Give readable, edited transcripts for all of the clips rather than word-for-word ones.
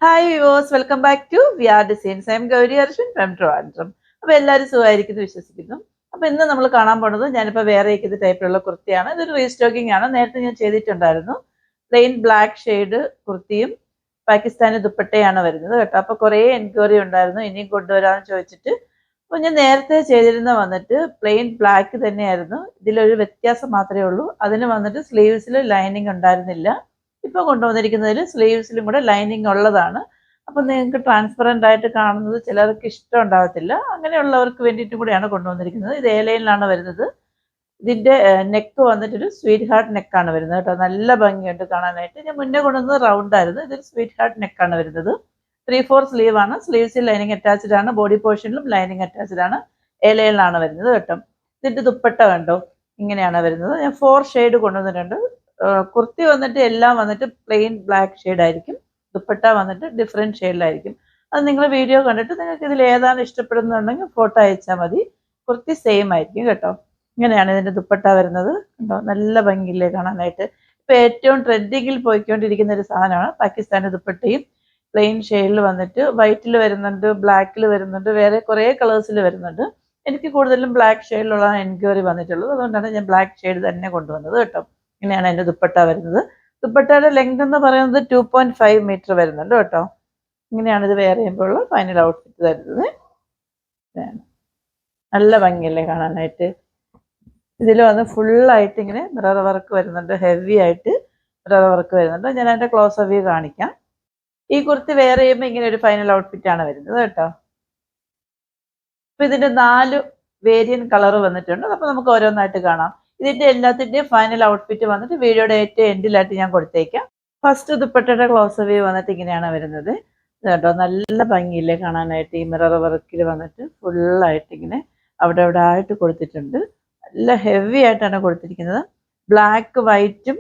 Hi viewers, welcome back to V R designs. I'm Gauri Arjun from Trivandrum. അപ്പോൾ എല്ലാവരും സുഖമായിരിക്കുന്നു വിശ്വസിക്കുന്നു. അപ്പോൾ ഇന്ന് നമ്മൾ കാണാൻ പോണത് ഞാനിപ്പോൾ വേറെ ഇത് ടൈപ്പിലുള്ള കുർത്തിയാണ്. ഇതൊരു റീസ്റ്റോക്കിംഗ് ആണ്. നേരത്തെ ഞാൻ ചെയ്തിട്ടുണ്ടായിരുന്നു. പ്ലെയിൻ ബ്ലാക്ക് ഷെയ്ഡ് കുർത്തിയും പാകിസ്ഥാനി ദുപ്പട്ടയാണ് വരുന്നത് കേട്ടോ. അപ്പോൾ കുറേ എൻക്വയറി ഉണ്ടായിരുന്നു ഇനിയും കൊണ്ടുവരാമെന്ന് ചോദിച്ചിട്ട്. അപ്പോൾ ഞാൻ നേരത്തെ ചെയ്തിരുന്ന വന്നിട്ട് പ്ലെയിൻ ബ്ലാക്ക് തന്നെയായിരുന്നു. ഇതിലൊരു വ്യത്യാസം മാത്രമേ ഉള്ളൂ. അതിന് വന്നിട്ട് സ്ലീവ്സിൽ ലൈനിങ് ഉണ്ടായിരുന്നില്ല. ഇപ്പോൾ കൊണ്ടുവന്നിരിക്കുന്നതിൽ സ്ലീവ്സിലും കൂടെ ലൈനിങ് ഉള്ളതാണ്. അപ്പോൾ നിങ്ങൾക്ക് ട്രാൻസ്പെറൻ്റ് ആയിട്ട് കാണുന്നത് ചിലർക്ക് ഇഷ്ടം ഉണ്ടാകത്തില്ല. അങ്ങനെയുള്ളവർക്ക് വേണ്ടിയിട്ടും കൂടെയാണ് കൊണ്ടുവന്നിരിക്കുന്നത്. ഇത് എ ലൈനിലാണ് വരുന്നത്. ഇതിൻ്റെ നെക്ക് വന്നിട്ടൊരു സ്വീറ്റ് ഹാർട്ട് നെക്കാണ് വരുന്നത് കേട്ടോ. നല്ല ഭംഗിയുണ്ട് കാണാനായിട്ട്. ഞാൻ മുന്നേ കൊണ്ടുവന്നത് റൗണ്ട് ആയിരുന്നു. ഇതൊരു സ്വീറ്റ് ഹാർട്ട് നെക്കാണ് വരുന്നത്. 3/4 സ്ലീവ് ആണ്. സ്ലീവ്സിൽ ലൈനിങ് അറ്റാച്ച്ഡ് ആണ്. ബോഡി പോർഷനിലും ലൈനിങ് അറ്റാച്ച്ഡ് ആണ്. എ ലൈനിലാണ് വരുന്നത് കേട്ടോ. ഇതിൻ്റെ ദുപ്പട്ട കണ്ടോ, ഇങ്ങനെയാണ് വരുന്നത്. ഞാൻ 4 ഷെയ്ഡ് കൊണ്ടുവന്നിട്ടുണ്ട്. കുർത്തി വന്നിട്ട് എല്ലാം വന്നിട്ട് പ്ലെയിൻ ബ്ലാക്ക് ഷെയ്ഡ് ആയിരിക്കും. ദുപ്പട്ട വന്നിട്ട് ഡിഫറെൻറ്റ് ഷെയ്ഡിലായിരിക്കും. അത് നിങ്ങൾ വീഡിയോ കണ്ടിട്ട് നിങ്ങൾക്ക് ഇതിൽ ഏതാണ് ഇഷ്ടപ്പെടുന്നുണ്ടെങ്കിൽ ഫോട്ടോ അയച്ചാൽ മതി. കുർത്തി സെയിം ആയിരിക്കും കേട്ടോ. ഇങ്ങനെയാണ് ഇതിൻ്റെ ദുപ്പട്ട വരുന്നത് കേട്ടോ. നല്ല ഭംഗിയില്ലേ കാണാനായിട്ട്. ഇപ്പോൾ ഏറ്റവും ട്രെൻഡിങ്ങിൽ പോയിക്കൊണ്ടിരിക്കുന്ന ഒരു സാധനമാണ് പാകിസ്ഥാനി ദുപ്പട്ടയും. പ്ലെയിൻ ഷെയ്ഡിൽ വന്നിട്ട് വൈറ്റിൽ വരുന്നുണ്ട്, ബ്ലാക്കിൽ വരുന്നുണ്ട്, വേറെ കുറേ കളേഴ്സിൽ വരുന്നുണ്ട്. എനിക്ക് കൂടുതലും ബ്ലാക്ക് ഷെയ്ഡിലുള്ള എൻക്വയറി വന്നിട്ടുള്ളത്. അതുകൊണ്ടാണ് ഞാൻ ബ്ലാക്ക് ഷെയ്ഡ് തന്നെ കൊണ്ടുവന്നത് കേട്ടോ. ഇങ്ങനെയാണ് എൻ്റെ ദുപ്പട്ട വരുന്നത്. ദുപ്പട്ടയുടെ ലെങ്ത് എന്ന് പറയുന്നത് 2.5 മീറ്റർ വരുന്നുണ്ട് കേട്ടോ. ഇങ്ങനെയാണ് ഇത് വെയർ ചെയ്യുമ്പോഴുള്ള ഫൈനൽ ഔട്ട്ഫിറ്റ് വരുന്നത്. നല്ല ഭംഗിയല്ലേ കാണാനായിട്ട്. ഇതിൽ വന്ന് ഫുള്ളായിട്ട് ഇങ്ങനെ മിറർ വർക്ക് വരുന്നുണ്ട്. ഹെവി ആയിട്ട് മിറർ വർക്ക് വരുന്നുണ്ട്. ഞാൻ അതിൻ്റെ ക്ലോസ് വ്യൂ കാണിക്കാം. ഈ കുർത്തി വെയർ ചെയ്യുമ്പോൾ ഇങ്ങനെ ഒരു ഫൈനൽ ഔട്ട്ഫിറ്റ് ആണ് വരുന്നത് കേട്ടോ. അപ്പോൾ ഇതിൻ്റെ 4 വേരിയൻറ്റ് കളർ വന്നിട്ടുണ്ട്. അപ്പോൾ നമുക്ക് ഓരോന്നായിട്ട് കാണാം. ഇതിൻ്റെ എല്ലാത്തിൻ്റെയും ഫൈനൽ ഔട്ട്ഫിറ്റ് വന്നിട്ട് വീഡിയോയുടെ ഏറ്റവും എൻഡിലായിട്ട് ഞാൻ കൊടുത്തേക്കാം. ഫസ്റ്റ് ദുപ്പട്ടയുടെ ക്ലോസ് വ്യൂ വന്നിട്ട് ഇങ്ങനെയാണ് വരുന്നത് കേട്ടോ. നല്ല ഭംഗിയില്ലേ കാണാനായിട്ട്. ഈ മിറർ വർക്കിൽ വന്നിട്ട് ഫുള്ളായിട്ട് ഇങ്ങനെ അവിടെ അവിടെ ആയിട്ട് കൊടുത്തിട്ടുണ്ട്. നല്ല ഹെവി ആയിട്ടാണ് കൊടുത്തിരിക്കുന്നത്. ബ്ലാക്ക് വൈറ്റും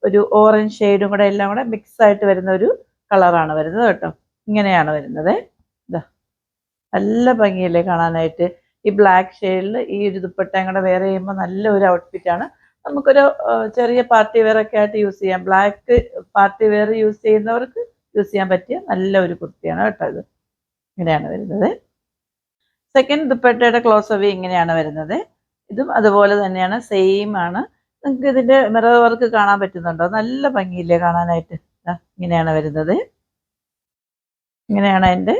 ഒരു ഓറഞ്ച് ഷെയ്ഡും കൂടെ എല്ലാം കൂടെ മിക്സ് ആയിട്ട് വരുന്ന ഒരു കളറാണ് വരുന്നത് കേട്ടോ. ഇങ്ങനെയാണ് വരുന്നത്. ഇതാ നല്ല ഭംഗിയല്ലേ കാണാനായിട്ട്. ഈ ബ്ലാക്ക് ഷെയ്ഡിൽ ഈ ഒരു ദുപ്പട്ടയും കൂടെ വെയർ ചെയ്യുമ്പോൾ നല്ല ഒരു ഔട്ട്ഫിറ്റാണ്. നമുക്കൊരു ചെറിയ പാർട്ടി വെയർ ഒക്കെ ആയിട്ട് യൂസ് ചെയ്യാം. ബ്ലാക്ക് പാർട്ടി വെയർ യൂസ് ചെയ്യുന്നവർക്ക് യൂസ് ചെയ്യാൻ പറ്റിയ നല്ല ഒരു കുർത്തിയാണ് കേട്ടോ ഇത്. ഇങ്ങനെയാണ് വരുന്നത്. സെക്കൻഡ് ദുപ്പട്ടയുടെ ക്ലോസ് വ്യൂ ഇങ്ങനെയാണ് വരുന്നത്. ഇതും അതുപോലെ തന്നെയാണ്, സെയിം ആണ്. നിങ്ങൾക്ക് ഇതിൻ്റെ മിറർ വർക്ക് കാണാൻ പറ്റുന്നുണ്ടോ? നല്ല ഭംഗിയില്ലേ കാണാനായിട്ട്. ഇങ്ങനെയാണ് വരുന്നത്. ഇങ്ങനെയാണ് അതിൻ്റെ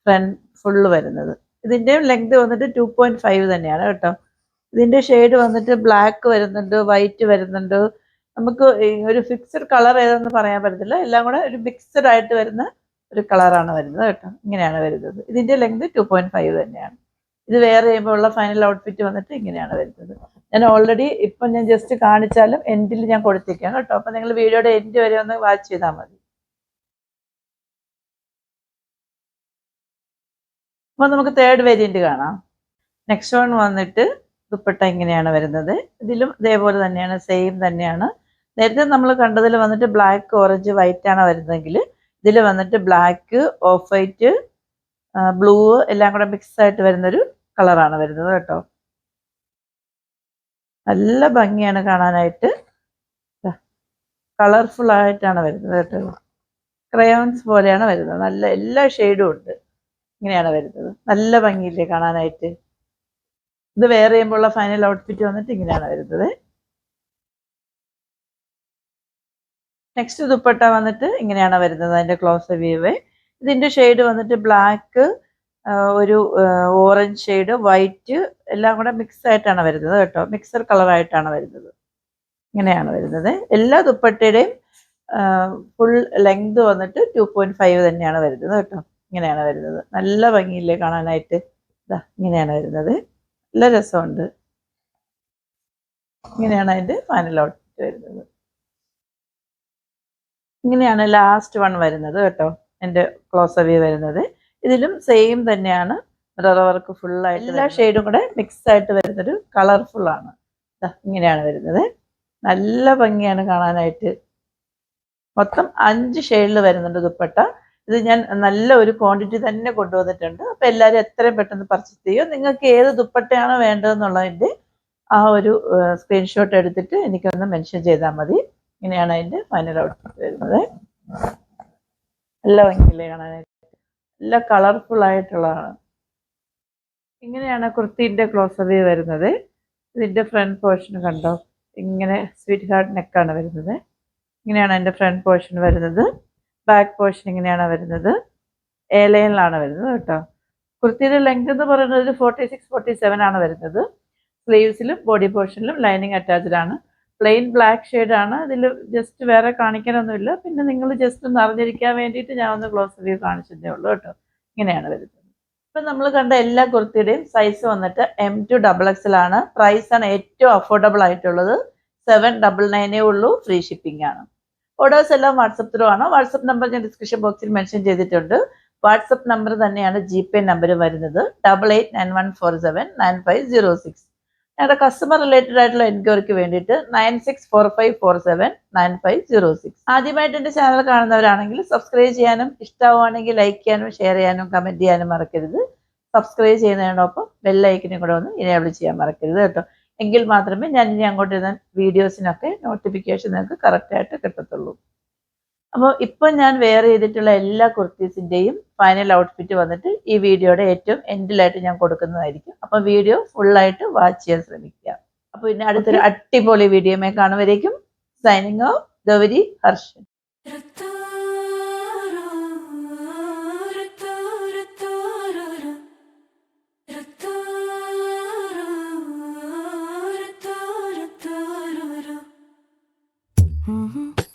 ഫ്രണ്ട് ഫുള്ള് വരുന്നത്. ഇതിൻ്റെ ലെങ്ത് വന്നിട്ട് 2.5 തന്നെയാണ് കേട്ടോ. ഇതിൻ്റെ ഷെയ്ഡ് വന്നിട്ട് ബ്ലാക്ക് വരുന്നുണ്ട്, വൈറ്റ് വരുന്നുണ്ട്. നമുക്ക് ഒരു ഫിക്സഡ് കളർ ഏതെന്ന് പറയാൻ പറ്റത്തില്ല. എല്ലാം കൂടെ ഒരു മിക്സഡ് ആയിട്ട് വരുന്ന ഒരു കളറാണ് വരുന്നത് കേട്ടോ. ഇങ്ങനെയാണ് വരുന്നത്. ഇതിൻ്റെ ലെങ്ത് 2.5 തന്നെയാണ്. ഇത് വെയർ ചെയ്യുമ്പോൾ ഉള്ള ഫൈനൽ ഔട്ട്ഫിറ്റ് വന്നിട്ട് ഇങ്ങനെയാണ് വരുന്നത്. ഞാൻ ഓൾറെഡി ഇപ്പം ഞാൻ ജസ്റ്റ് കാണിച്ചാലും എൻഡിൽ ഞാൻ കൊടുത്തേക്കാം കേട്ടോ. അപ്പം നിങ്ങൾ വീഡിയോയുടെ എൻഡ് വരെ ഒന്ന് വാച്ച് ചെയ്താൽ മതി. അപ്പോൾ നമുക്ക് തേർഡ് വേരിയൻറ്റ് കാണാം. നെക്സ്റ്റ് വൺ വന്നിട്ട് ദുപ്പട്ട ഇങ്ങനെയാണ് വരുന്നത്. ഇതിലും ഇതേപോലെ തന്നെയാണ്, സെയിം തന്നെയാണ്. നേരത്തെ നമ്മൾ കണ്ടതിൽ വന്നിട്ട് ബ്ലാക്ക്, ഓറഞ്ച്, വൈറ്റ് ആണ് വരുന്നതെങ്കിൽ ഇതിൽ വന്നിട്ട് ബ്ലാക്ക്, ഓഫ് വൈറ്റ്, ബ്ലൂ എല്ലാം കൂടെ മിക്സ് ആയിട്ട് വരുന്നൊരു കളറാണ് വരുന്നത് കേട്ടോ. നല്ല ഭംഗിയാണ് കാണാനായിട്ട്. കളർഫുൾ ആയിട്ടാണ് വരുന്നത് കേട്ടോ. ക്രയോൺസ് പോലെയാണ് വരുന്നത്. നല്ല എല്ലാ ഷെയ്ഡും ഉണ്ട്. ഇങ്ങനെയാണ് വരുന്നത്. നല്ല ഭംഗിയില്ലേ കാണാനായിട്ട്. ഇത് വെയർ ചെയ്യുമ്പോഴുള്ള ഫൈനൽ ഔട്ട്ഫിറ്റ് വന്നിട്ട് ഇങ്ങനെയാണ് വരുന്നത്. നെക്സ്റ്റ് ദുപ്പട്ട വന്നിട്ട് ഇങ്ങനെയാണ് വരുന്നത്. അതിൻ്റെ ക്ലോസ് വ്യൂ. ഇതിൻ്റെ ഷെയ്ഡ് വന്നിട്ട് ബ്ലാക്ക്, ഒരു ഓറഞ്ച് ഷെയ്ഡ്, വൈറ്റ് എല്ലാം കൂടെ മിക്സ് ആയിട്ടാണ് വരുന്നത് കേട്ടോ. മിക്സഡ് കളറായിട്ടാണ് വരുന്നത്. ഇങ്ങനെയാണ് വരുന്നത്. എല്ലാ ദുപ്പട്ടയുടെയും ഫുൾ ലെങ്ത് വന്നിട്ട് 2.5 തന്നെയാണ് വരുന്നത് കേട്ടോ. ഇങ്ങനെയാണ് വരുന്നത്. നല്ല ഭംഗിയില്ലേ കാണാനായിട്ട്. ഇതാ ഇങ്ങനെയാണ് വരുന്നത്. നല്ല രസമുണ്ട്. ഇങ്ങനെയാണ് അതിൻ്റെ ഫൈനൽ ഔട്ട്ഫിറ്റ് വരുന്നത്. ഇങ്ങനെയാണ് ലാസ്റ്റ് വൺ വരുന്നത് കേട്ടോ. എൻ്റെ ക്ലോസ് വ്യൂ വരുന്നത്. ഇതിലും സെയിം തന്നെയാണ്. മിറർ വർക്ക് ഫുള്ളായിട്ട് എല്ലാ ഷെയ്ഡും കൂടെ മിക്സ് ആയിട്ട് വരുന്നൊരു കളർഫുള്ളാണ്. ഇങ്ങനെയാണ് വരുന്നത്. നല്ല ഭംഗിയാണ് കാണാനായിട്ട്. മൊത്തം 5 ഷെയ്ഡിൽ വരുന്നുണ്ട് ദുപ്പട്ട. ഇത് ഞാൻ നല്ല ഒരു ക്വാണ്ടിറ്റി തന്നെ കൊണ്ടുവന്നിട്ടുണ്ട്. അപ്പോൾ എല്ലാവരും എത്രയും പെട്ടെന്ന് പർച്ചേസ് ചെയ്യുക. നിങ്ങൾക്ക് ഏത് ദുപ്പട്ടയാണ് വേണ്ടതെന്നുള്ളതിൻ്റെ ആ ഒരു സ്ക്രീൻഷോട്ട് എടുത്തിട്ട് എനിക്കൊന്ന് മെൻഷൻ ചെയ്താൽ മതി. ഇങ്ങനെയാണ് അതിൻ്റെ ഫൈനൽ ഔട്ട്ഫിറ്റ് വരുന്നത്. നല്ല ഭംഗിയില്ലേ കാണാനായിട്ട്, നല്ല കളർഫുൾ ആയിട്ടുള്ളതാണ്. ഇങ്ങനെയാണ് കുർത്തീൻ്റെ ക്ലോസർ വ്യൂ വരുന്നത്. ഇതിൻ്റെ ഫ്രണ്ട് പോർഷൻ കണ്ടോ, ഇങ്ങനെ സ്വീറ്റ് ഹാർട്ട് നെക്കാണ് വരുന്നത്. ഇങ്ങനെയാണ് എൻ്റെ ഫ്രണ്ട് പോർഷൻ വരുന്നത്. ബാക്ക് പോർഷൻ ഇങ്ങനെയാണ് വരുന്നത്, എ ലൈനിലാണ് വരുന്നത് കേട്ടോ. കുർത്തിയുടെ ലെങ്ത് എന്ന് പറയുന്നത് ഒരു 46-47 ആണ് വരുന്നത്. സ്ലീവ്സിലും ബോഡി പോർഷനിലും ലൈനിങ് അറ്റാച്ച്ഡ് ആണ്. പ്ലെയിൻ ബ്ലാക്ക് ഷെയ്ഡാണ്. ഇതിൽ ജസ്റ്റ് വേറെ കാണിക്കാനൊന്നുമില്ല. പിന്നെ നിങ്ങൾ ജസ്റ്റ് ഒന്ന് അറിഞ്ഞിരിക്കാൻ വേണ്ടിയിട്ട് ഞാൻ ഒന്ന് ക്ലോസ് വ്യൂ കാണിച്ചതേ ഉള്ളൂ കേട്ടോ. ഇങ്ങനെയാണ് വരുന്നത്. ഇപ്പം നമ്മൾ കണ്ട എല്ലാ കുർത്തിയുടെയും സൈസ് വന്നിട്ട് M2XXL ആണ്. പ്രൈസ് ആണ് ഏറ്റവും അഫോർഡബിൾ ആയിട്ടുള്ളത്. 799 ഉള്ളൂ. ഫ്രീ ഷിപ്പിംഗ് ആണ്. ഓർഡേഴ്സ് എല്ലാം വാട്സപ്പ് ത്രൂ ആണ്. വാട്സപ്പ് നമ്പർ ഞാൻ ഡിസ്ക്രിപ്ഷൻ ബോക്സിൽ മെൻഷൻ ചെയ്തിട്ടുണ്ട്. വാട്സപ്പ് നമ്പർ തന്നെയാണ് GPay നമ്പർ വരുന്നത്, 8891479506. ഞങ്ങളുടെ കസ്റ്റമർ റിലേറ്റഡ് ആയിട്ടുള്ള എൻക്വയറിക്ക് വേണ്ടിയിട്ട് 9645479506. ആദ്യമായിട്ട് എൻ്റെ ചാനൽ കാണുന്നവരാണെങ്കിൽ സബ്സ്ക്രൈബ് ചെയ്യാനും, ഇഷ്ടമാവുകയാണെങ്കിൽ ലൈക്ക് ചെയ്യാനും, ഷെയർ ചെയ്യാനും, കമൻറ്റ് ചെയ്യാനും മറക്കരുത്. സബ്സ്ക്രൈബ് ചെയ്യുന്നതിനോടൊപ്പം ബെല്ലൈക്കനും കൂടെ ഒന്ന് ഇനേബിൾ ചെയ്യാൻ മറക്കരുത് കേട്ടോ. എങ്കിൽ മാത്രമേ ഞാൻ ഇനി അങ്ങോട്ട് ഇരുന്ന വീഡിയോസിനൊക്കെ നോട്ടിഫിക്കേഷൻ നിങ്ങൾക്ക് കറക്റ്റായിട്ട് കിട്ടത്തുള്ളൂ. അപ്പോൾ ഇപ്പം ഞാൻ വെയർ ചെയ്തിട്ടുള്ള എല്ലാ കുർത്തീസിൻ്റെയും ഫൈനൽ ഔട്ട്ഫിറ്റ് വന്നിട്ട് ഈ വീഡിയോയുടെ ഏറ്റവും എൻഡിലായിട്ട് ഞാൻ കൊടുക്കുന്നതായിരിക്കും. അപ്പോൾ വീഡിയോ ഫുള്ളായിട്ട് വാച്ച് ചെയ്യാൻ ശ്രമിക്കുക. അപ്പോൾ ഇനി അടുത്തൊരു അടിപൊളി വീഡിയോമേ കാണുവരേക്കും signing off Gauri Harshan. Mm-hmm.